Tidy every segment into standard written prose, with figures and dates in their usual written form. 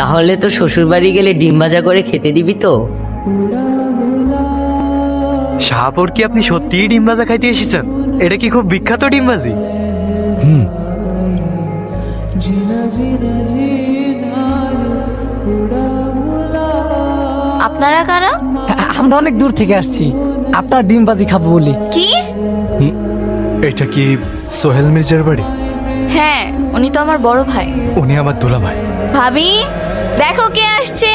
তাহলে তো শ্বশুর বাড়ি গেলে ডিম ভাজা করে খেতে দিবি তো? শাহপুর কি আপনি সত্যিই ডিম ভাজা খাইতে এসেছেন? এটা কি খুব বিখ্যাত ডিম ভাজি? আপনারা কারা? আমরা অনেক দূর থেকে আসছি আপনার ডিম বাজি খাবো বলি। কি? এটা কি সোহেল মির্জার বাড়ি? হ্যাঁ, উনি তো আমার বড় ভাই। উনি আমার দোলা ভাই। ভাবি, দেখো কে আসছে।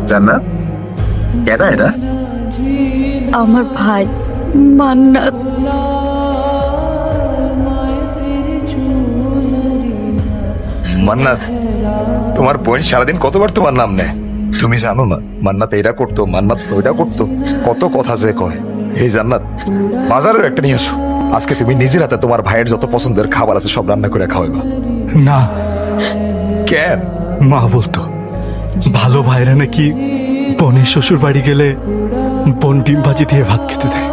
জান্নাত, কেডা এটা? আমার ভাই মান্নাত। মান্নাত, তোমার বোন সারাদিন কতবার তোমার নাম নেয়? তুমি জানো না মান্নাত এটা করতো, মান্নাত ওইটা করতো, কত কথা যে কয়। এই জান্নাত, বাজারের একটা নিয়ে আসো। আজকে তুমি নিজের হাতে তোমার ভাইয়ের যত পছন্দের খাবার আছে সব রান্না করে খাওয়াইবা। না, কেন? মা বলতো ভালো ভাইরা নাকি বোনের শ্বশুর বাড়ি গেলে বোন ডিম ভাজি দিয়ে ভাত খেতে দেয়।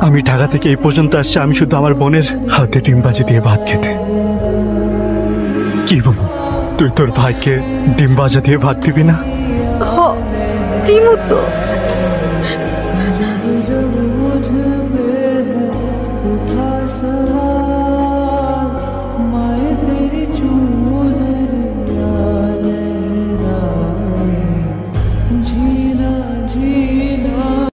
আমি ঢাকা থেকে এই পর্যন্ত আসছি আমি শুধু আমার বোনের হাতে ডিম ভাজি দিয়ে ভাত খেতে। কি বাবু, তুই তোর ভাইকে ডিম ভাজা দিয়ে ভাত দিবি না? তো